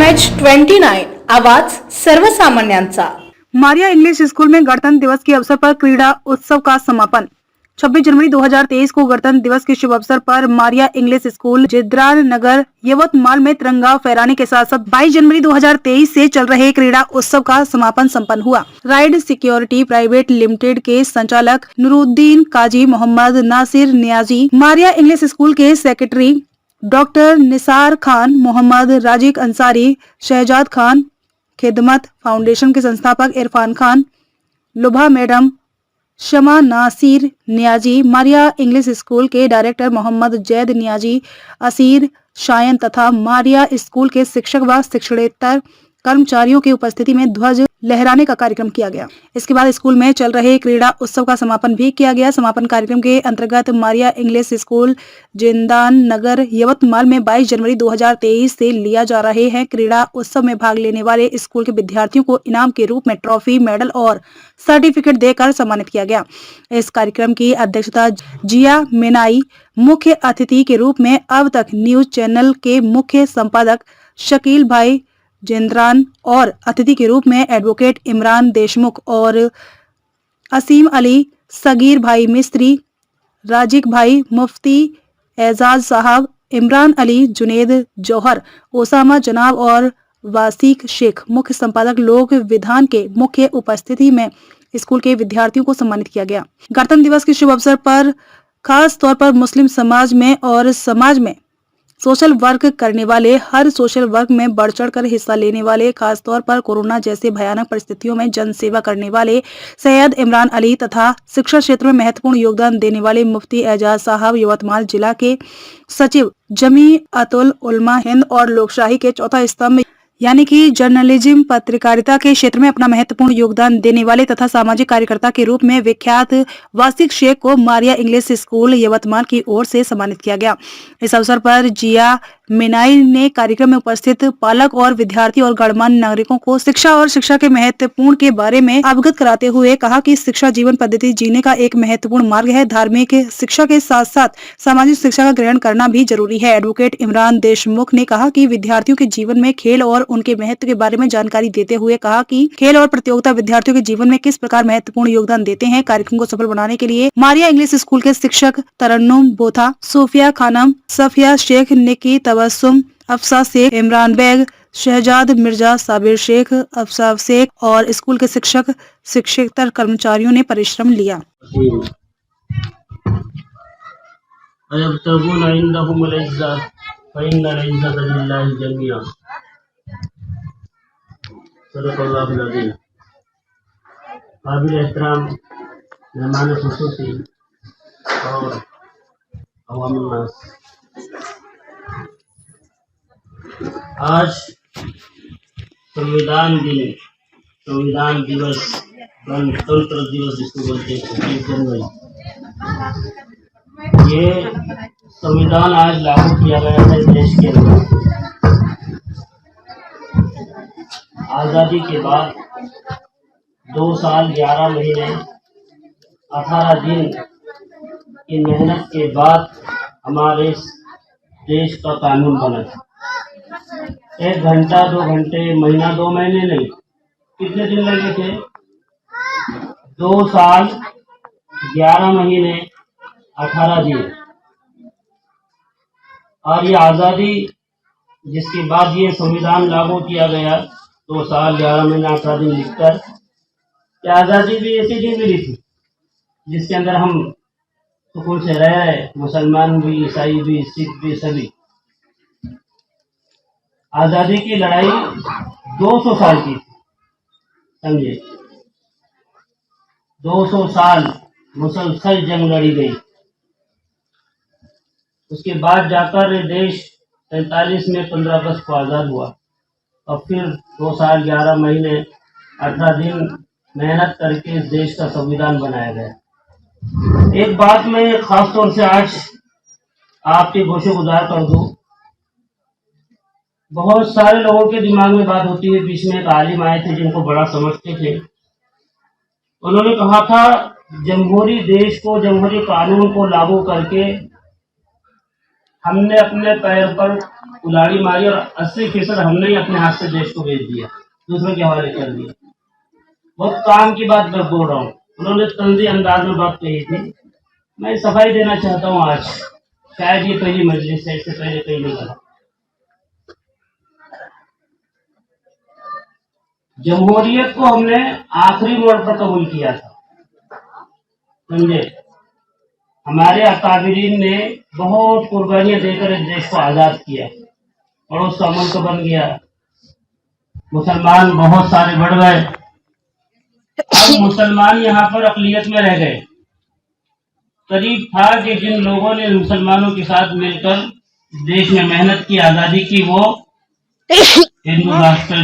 MH29 आवाज सर्वसामान्यांचा। Maria English school में गणतंत्र दिवस के अवसर पर क्रीड़ा उत्सव का समापन। 26 जनवरी 2023 को गणतंत्र दिवस के शुभ अवसर पर मारिया इंग्लिश स्कूल जिद्रान नगर यवतमाल में तिरंगा फहराने के साथ साथ 22 जनवरी 2023 से चल रहे क्रीड़ा उत्सव का समापन संपन्न हुआ। राइड सिक्योरिटी प्राइवेट लिमिटेड के संचालक नूरुद्दीन काजी मोहम्मद नासिर नियाजी, मारिया इंग्लिश स्कूल के सेक्रेटरी डॉक्टर निसार खान, मोहम्मद राजिक अंसारी, शहजाद खान, खिदमत फाउंडेशन के संस्थापक इरफान खान, लुभा मैडम, शमा नासिर नियाजी, मारिया इंग्लिश स्कूल के डायरेक्टर मोहम्मद जैद नियाजी, असीर शायन तथा मारिया स्कूल के शिक्षक व शिक्षणेतर कर्मचारियों की उपस्थिति में ध्वज लहराने का कार्यक्रम किया गया। इसके बाद स्कूल में चल रहे क्रीड़ा उत्सव का समापन भी किया गया। समापन कार्यक्रम के अंतर्गत मारिया इंग्लिश स्कूल जिंदान नगर यवतमाल में 22 जनवरी 2023 से लिया जा रहे हैं क्रीड़ा उत्सव में भाग लेने वाले स्कूल के विद्यार्थियों को इनाम के रूप में ट्रॉफी, मेडल और सर्टिफिकेट देकर सम्मानित किया गया। इस कार्यक्रम की अध्यक्षता जिया मेनाई मुख्य अतिथि के रूप में अब तक न्यूज चैनल के मुख्य संपादक शकील भाई जिंद्रान और अतिथि के रूप में एडवोकेट इमरान देशमुख और असीम अली, सगीर भाई मिस्त्री, राजिक भाई मुफ्ती, एजाज साहब, इमरान अली, जुनेद जौहर, ओसामा जनाब और वासिक शेख मुख्य संपादक लोक विधान के मुख्य उपस्थिति में स्कूल के विद्यार्थियों को सम्मानित किया गया। गणतंत्र दिवस के शुभ अवसर पर खास तौर पर मुस्लिम समाज में और समाज में सोशल वर्क करने वाले, हर सोशल वर्क में बढ़ चढ़ कर हिस्सा लेने वाले, खास तौर पर कोरोना जैसे भयानक परिस्थितियों में जन सेवा करने वाले सैयद इमरान अली तथा शिक्षा क्षेत्र में महत्वपूर्ण योगदान देने वाले मुफ्ती एजाज साहब, यवतमाल जिला के सचिव जमीअतुल उलमा हिंद और लोकशाही के चौथा स्तंभ यानी कि जर्नलिज्म पत्रकारिता के क्षेत्र में अपना महत्वपूर्ण योगदान देने वाले तथा सामाजिक कार्यकर्ता के रूप में विख्यात वासिक शेख को मारिया इंग्लिश स्कूल यवतमाल की ओर से सम्मानित किया गया। इस अवसर पर जिया मेनाई ने कार्यक्रम में उपस्थित पालक और विद्यार्थी और गणमान्य नागरिकों को शिक्षा और शिक्षा के महत्वपूर्ण के बारे में अवगत कराते हुए कहा कि शिक्षा जीवन पद्धति जीने का एक महत्वपूर्ण मार्ग है। धार्मिक शिक्षा के साथ साथ सामाजिक शिक्षा का ग्रहण करना भी जरूरी है। एडवोकेट इमरान देशमुख ने कहा कि विद्यार्थियों के जीवन में खेल और उनके महत्व के बारे में जानकारी देते हुए कहा कि खेल और प्रतियोगिता विद्यार्थियों के जीवन में किस प्रकार महत्वपूर्ण योगदान देते हैं। कार्यक्रम को सफल बनाने के लिए मारिया इंग्लिश स्कूल के शिक्षक तरन्नुम बोथा, सोफिया खानम, सफिया शेख, निकी तबस्सुम, अफसा शेख, इमरान बेग, शहजाद मिर्जा, साबिर शेख, अफसा शेख और स्कूल के शिक्षक शिक्षकेतर कर्मचारियों ने परिश्रम लिया। काबिल एहतराम मेहमान खुसूसी और अवामुल नास, आज संविधान दिवस, गणतंत्र दिवस जिसको बोलते हैं 26 जनवरी, ये संविधान आज लागू किया गया है देश के अंदर। आज़ादी के बाद 2 साल 11 महीने 18 दिन की मेहनत के बाद हमारे देश का कानून बना था। 1 घंटा 2 घंटे, महीना 2 महीने नहीं, कितने दिन लगे थे? 2 साल 11 महीने 18 दिन। और ये आज़ादी जिसके बाद ये संविधान लागू किया गया 2 साल 11 महीने 18 दिन लिखकर, आज़ादी भी ऐसी दिन मिली थी जिसके अंदर हम सुकून से रह रहे, मुसलमान भी, ईसाई भी, सिख भी, सभी। आज़ादी की लड़ाई 200 साल की थी, समझे, 200 साल मुसलसल जंग लड़ी गई। उसके बाद जाकर देश 47 में 15 अगस्त को आज़ाद हुआ और फिर 2 साल 11 महीने 18 दिन मेहनत करके इस देश का संविधान बनाया गया। एक बात मैं खास तौर से आज आपके गोशेगुजार कर दूं। बहुत सारे लोगों के दिमाग में बात होती है, बीच में एक आलिम आए थे जिनको बड़ा समझते थे। उन्होंने कहा था जमहूरी देश को, जमहूरी कानून को लागू करके हमने अपने पैर पर कुल्हाड़ी मारी और 80% हमने ही अपने हाथ से देश को बेच दिया, दूसरों के हवाले कर दिया। बहुत काम की बात मैं बोल रहा हूँ। उन्होंने तंजी अंदाज में बात कही थी। मैं सफाई देना चाहता हूँ आज, शायद ये पहली मजलिस है, इससे पहले कहीं नहीं करा। जमहूरियत को हमने आखिरी मोड़ पर कबूल किया था, समझे। हमारे अकाबिरीन ने बहुत कुर्बानियां देकर इस देश को आजाद किया, पड़ोस का मुल्क बन गया, मुसलमान बहुत सारे बढ़ गए। अब मुसलमान यहाँ पर अक़लियत में रह गए। करीब था कि जिन लोगों ने मुसलमानों के साथ मिलकर देश में मेहनत की, आज़ादी की, वो हिंदू राष्ट्र